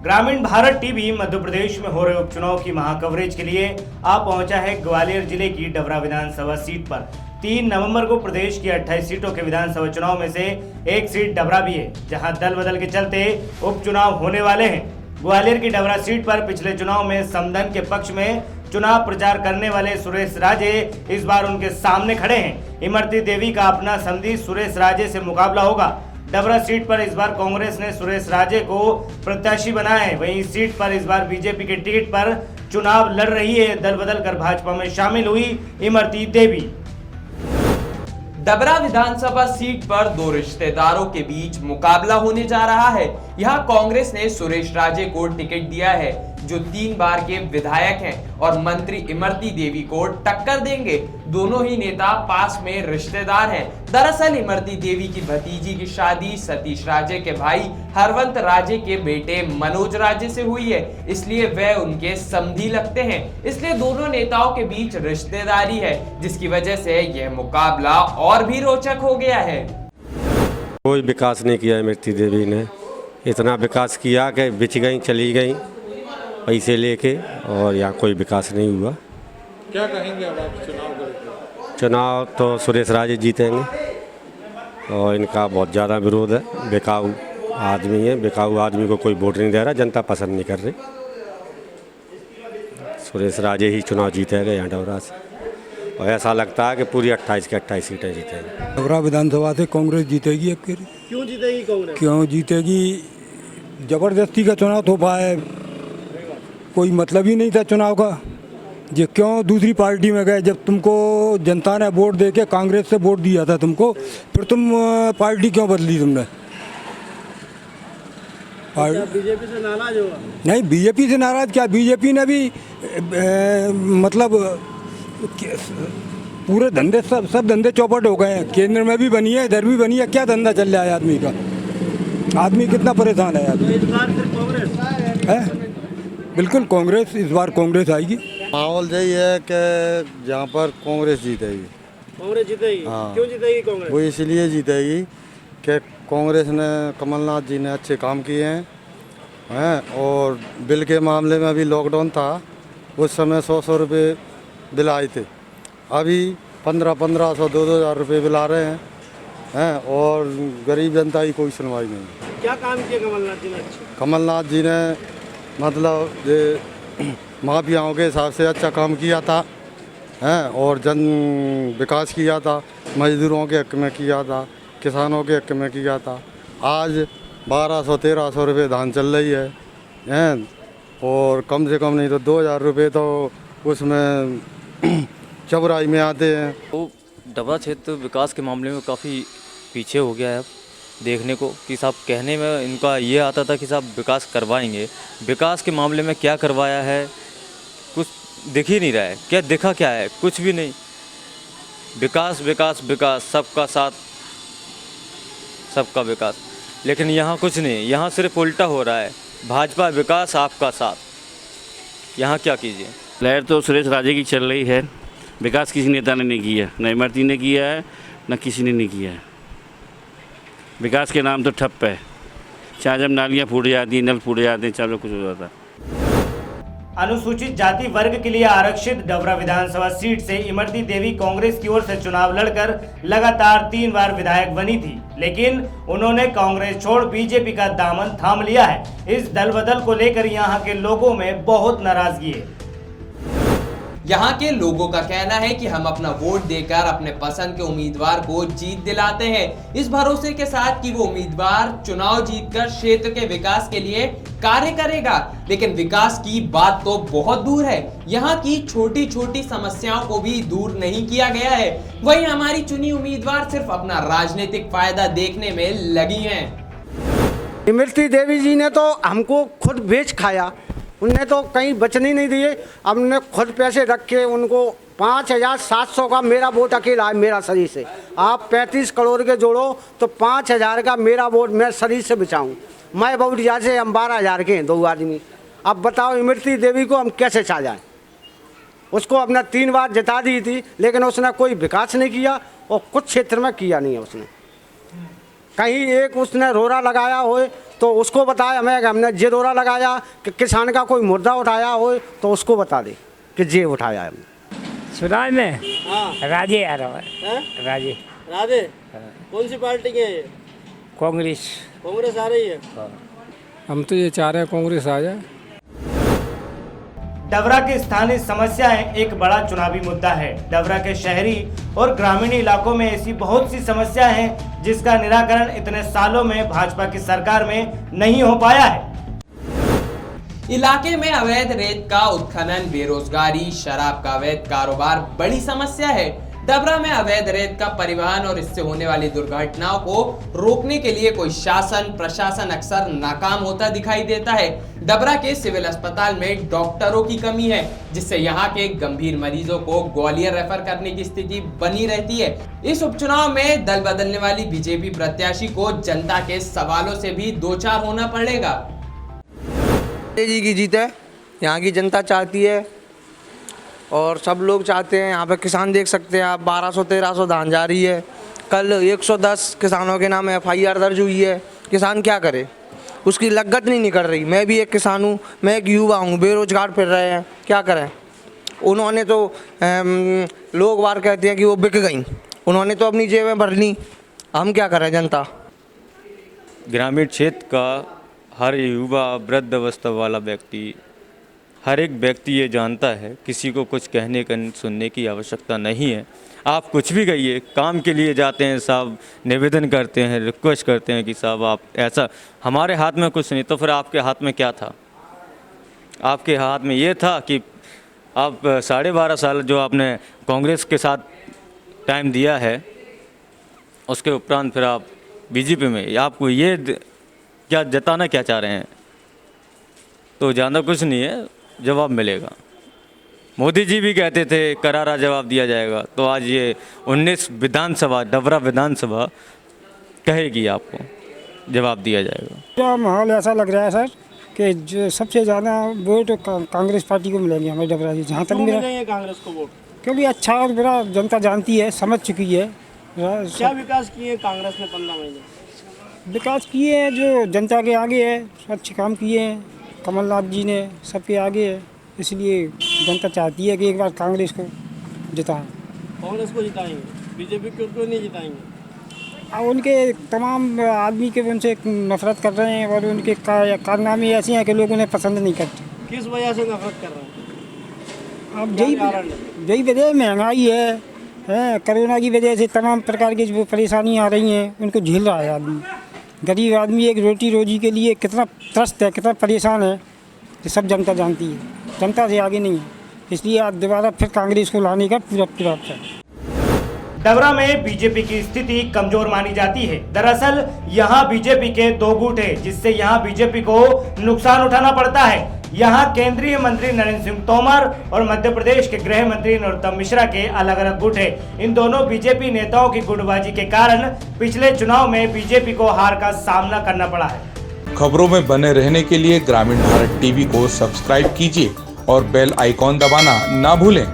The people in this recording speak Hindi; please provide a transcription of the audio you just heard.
ग्रामीण भारत टीवी मध्य प्रदेश में हो रहे उपचुनाव की महाकवरेज के लिए आ पहुंचा है ग्वालियर जिले की डबरा विधानसभा सीट पर। 3 नवंबर को प्रदेश की 28 सीटों के विधानसभा चुनाव में से एक सीट डबरा भी है, जहां दल बदल के चलते उपचुनाव होने वाले हैं। ग्वालियर की डबरा सीट पर पिछले चुनाव में समधन के पक्ष में चुनाव प्रचार करने वाले सुरेश राजे इस बार उनके सामने खड़े हैं। इमरती देवी का अपना समधी सुरेश राजे से मुकाबला होगा। डबरा सीट पर इस बार कांग्रेस ने सुरेश राजे को प्रत्याशी बनाया है, वहीं इस सीट पर इस बार बीजेपी के टिकट पर चुनाव लड़ रही है। दल बदल कर भाजपा में शामिल हुई इमरती देवी। डबरा विधानसभा सीट पर 2 रिश्तेदारों के बीच मुकाबला होने जा रहा है। यहां कांग्रेस ने सुरेश राजे को टिकट दिया है, जो 3 बार के विधायक हैं और मंत्री इमरती देवी को टक्कर देंगे। दोनों ही नेता पास में रिश्तेदार हैं। दरअसल इमरती देवी की भतीजी की शादी सतीश राजे के भाई हरवंत राजे के बेटे मनोज राजे से हुई है, इसलिए वह उनके समधी लगते हैं। इसलिए दोनों नेताओं के बीच रिश्तेदारी है, जिसकी वजह से यह मुकाबला और भी रोचक हो गया है। कोई विकास नहीं किया इमरती देवी ने, इतना विकास किया कि बिछ गई चली गई पैसे लेके, और यहाँ कोई विकास नहीं हुआ। क्या कहेंगे अब आप चुनाव को लेकर? चुनाव तो सुरेश राजे जीतेंगे और इनका बहुत ज़्यादा विरोध है। बिकाऊ आदमी है, बिकाऊ आदमी को कोई वोट नहीं दे रहा, जनता पसंद नहीं कर रही। सुरेश राजे ही चुनाव जीतेगा यहाँ डबरा से, और ऐसा लगता है कि पूरी 28 की 28 सीटें जीतेंगी। डबरा विधानसभा से कांग्रेस जीतेगी। अब क्यों जीतेगी कांग्रेस? क्यों जीतेगी? जबरदस्ती का चुनाव तो पाए, कोई मतलब ही नहीं था चुनाव का। ये क्यों दूसरी पार्टी में गए? जब तुमको जनता ने वोट दे के कांग्रेस से वोट दिया था तुमको, फिर तुम पार्टी क्यों बदली तुमने? बीजेपी से नाराज हुआ? नहीं, बीजेपी से नाराज क्या, बीजेपी ने भी मतलब पूरे धंधे सब धंधे चौपट हो गए हैं। केंद्र में भी बनी है, इधर भी बनी है। क्या धंधा चल रहा है आदमी का? आदमी कितना परेशान है आदमी। इस बार फिर कांग्रेस है? बिल्कुल कांग्रेस, इस बार कांग्रेस आएगी। माहौल यही है कि जहाँ पर कांग्रेस जीतेगी। कांग्रेस जीतेगी? हाँ। क्यों जीतेगी कांग्रेस? वो इसलिए जीतेगी कि कांग्रेस ने, कमलनाथ जी ने अच्छे काम किए हैं, और बिल के मामले में अभी लॉकडाउन था, उस समय 100 रुपये बिल आए थे। अभी 1500 2,000 रुपये बिल आ रहे हैं, और गरीब जनता की कोई सुनवाई नहीं। क्या काम किया कमलनाथ जी ने? कमलनाथ जी ने मतलब ये माफियाओं के हिसाब से अच्छा काम किया था, और जन विकास किया था, मजदूरों के हक में किया था, किसानों के हक में किया था। आज 1200-1300 रुपये धान चल रही है, और कम से कम नहीं तो 2,000 रुपये तो उसमें चबराई में आते हैं। तो डबरा क्षेत्र विकास के मामले में काफ़ी पीछे हो गया है अब देखने को, कि साहब कहने में इनका ये आता था कि साहब विकास करवाएंगे। विकास के मामले में क्या करवाया है कुछ दिख ही नहीं रहा है। क्या दिखा क्या है? कुछ भी नहीं। विकास विकास विकास, सबका साथ सबका विकास, लेकिन यहाँ कुछ नहीं। यहाँ सिर्फ उल्टा हो रहा है, भाजपा विकास आपका साथ। यहाँ क्या कीजिए? लहर तो सुरेश राजे की चल रही है। विकास किसी नेता ने नहीं किया, न इमरती ने किया है, न किसी ने नहीं किया है। विकास के नाम तो ठप्प है। चाहे जब नालियाँ फूट जाती हैं, नल फूट जाते हैं, चाहे कुछ हो जाता है। अनुसूचित जाति वर्ग के लिए आरक्षित डबरा विधानसभा सीट से इमरती देवी कांग्रेस की ओर से चुनाव लड़कर लगातार 3 बार विधायक बनी थी, लेकिन उन्होंने कांग्रेस छोड़ बीजेपी का दामन थाम लिया है। इस दल बदल को लेकर यहां के लोगों में बहुत नाराजगी है। यहाँ के लोगों का कहना है कि हम अपना वोट देकर अपने पसंद के उम्मीदवार को जीत दिलाते हैं, इस भरोसे के साथ कि वो उम्मीदवार चुनाव जीतकर क्षेत्र के विकास के लिए कार्य करेगा। लेकिन विकास की बात तो बहुत दूर है, यहाँ की छोटी छोटी समस्याओं को भी दूर नहीं किया गया है। वहीं हमारी चुनी उम्मीदवार सिर्फ अपना राजनीतिक फायदा देखने में लगी हैं। इमरती देवी जी ने तो हमको खुद बेच खाया, उनने तो कहीं बचने नहीं दिए। हमने खुद पैसे रख के उनको 5,700 का मेरा वोट अकेला है मेरा शरीर से। आप 35 करोड़ के जोड़ो तो 5,000 का मेरा वोट मैं शरीर से बचाऊं। मैं बहुत से हम 12,000 के हैं 2 आदमी। अब बताओ इमरती देवी को हम कैसे छा जाएं? उसको अपना 3 बार जिता दी थी, लेकिन उसने कोई विकास नहीं किया और कुछ क्षेत्र में किया नहीं है उसने। कहीं एक उसने रोड़ा लगाया हो तो तो उसको बताए हमें कि हमने जे दौरा लगाया कि किसान का कोई मुद्दा उठाया हो तो उसको बता दे कि जे उठाया है हमने। चुनाव में हाँ राजे आ रहा है। हैं? राजे राधे कौन सी पार्टी के हैं ये? कांग्रेस। कांग्रेस आ रही है। हम तो ये चाह रहे हैं कांग्रेस आ जाए। डबरा की स्थानीय समस्याएं एक बड़ा चुनावी मुद्दा है। डबरा के शहरी और ग्रामीण इलाकों में ऐसी बहुत सी समस्याएं हैं जिसका निराकरण इतने सालों में भाजपा की सरकार में नहीं हो पाया है। इलाके में अवैध रेत का उत्खनन, बेरोजगारी, शराब का अवैध कारोबार बड़ी समस्या है। डबरा में अवैध रेत का परिवहन और इससे होने वाली दुर्घटनाओं को रोकने के लिए कोई शासन प्रशासन अक्सर नाकाम होता दिखाई देता है। डबरा के सिविल अस्पताल में डॉक्टरों की कमी है, जिससे यहाँ के गंभीर मरीजों को ग्वालियर रेफर करने की स्थिति बनी रहती है। इस उपचुनाव में दल बदलने वाली बीजेपी प्रत्याशी को जनता के सवालों से भी दो चार होना पड़ेगा। जी की जीत है, यहाँ की जनता चाहती है और सब लोग चाहते हैं। यहाँ पे किसान देख सकते हैं आप, 1200-1300 धान जा रही है। कल 110 किसानों के नाम FIR दर्ज हुई है। किसान क्या करे, उसकी लगत नहीं निकल रही। मैं भी एक किसान हूँ, मैं एक युवा हूँ, बेरोजगार फिर रहे हैं, क्या करें। उन्होंने तो लोग बार कहते हैं कि वो बिक गई, उन्होंने तो अपनी जेबें भर ली, हम क्या करें जनता। ग्रामीण क्षेत्र का हर युवा, वृद्ध अवस्था वाला व्यक्ति, हर एक व्यक्ति ये जानता है किसी को कुछ कहने का सुनने की आवश्यकता नहीं है। आप कुछ भी कहिए, काम के लिए जाते हैं साहब, निवेदन करते हैं, रिक्वेस्ट करते हैं कि साहब आप ऐसा, हमारे हाथ में कुछ नहीं, तो फिर आपके हाथ में क्या था? आपके हाथ में ये था कि आप 12.5 साल जो आपने कांग्रेस के साथ टाइम दिया है, उसके उपरांत फिर आप बीजेपी में, आपको ये क्या जताना क्या चाह रहे हैं? तो ज़्यादा कुछ नहीं है, जवाब मिलेगा। मोदी जी भी कहते थे करारा जवाब दिया जाएगा, तो आज ये 19 विधानसभा, डबरा विधानसभा कहेगी आपको जवाब दिया जाएगा। क्या माहौल ऐसा लग रहा है सर कि जो सबसे ज़्यादा वोट कांग्रेस पार्टी को मिलेंगे हमारे डबरा जी, जहाँ तक मेरा, कांग्रेस को वोट? क्योंकि अच्छा और बुरा जनता जानती है, समझ चुकी है। क्या विकास किए कांग्रेस ने 15 महीने? विकास किए हैं जो जनता के आगे है, अच्छे काम किए हैं कमलनाथ जी ने, सबके आगे है, इसलिए जनता चाहती है कि एक बार कांग्रेस को जिताएं। कांग्रेस को जिताएंगे, बीजेपी को क्यों नहीं जिताएंगे? अब उनके तमाम आदमी के उनसे नफरत कर रहे हैं और उनके कारनामे ऐसे हैं कि लोग उन्हें पसंद नहीं करते। किस वजह से नफरत कर रहे हैं? अब यही वजह, महंगाई है, कोरोना की वजह से तमाम प्रकार की जो परेशानियाँ आ रही हैं उनको झेल रहा है आदमी। गरीब आदमी एक रोटी रोजी के लिए कितना त्रस्त है, कितना परेशान है, ये सब जनता जानती है, जनता से आगे नहीं है। इसलिए आज दोबारा फिर कांग्रेस को लाने का पूरा प्रयास है। डबरा में बीजेपी की स्थिति कमजोर मानी जाती है। दरअसल यहाँ बीजेपी के 2 गुट है, जिससे यहाँ बीजेपी को नुकसान उठाना पड़ता है। यहाँ केंद्रीय मंत्री नरेंद्र सिंह तोमर और मध्य प्रदेश के गृह मंत्री नरोत्तम मिश्रा के अलग अलग गुट है। इन दोनों बीजेपी नेताओं की गुटबाजी के कारण पिछले चुनाव में बीजेपी को हार का सामना करना पड़ा है। खबरों में बने रहने के लिए ग्रामीण भारत टीवी को सब्सक्राइब कीजिए और बेल आइकॉन दबाना ना भूलें।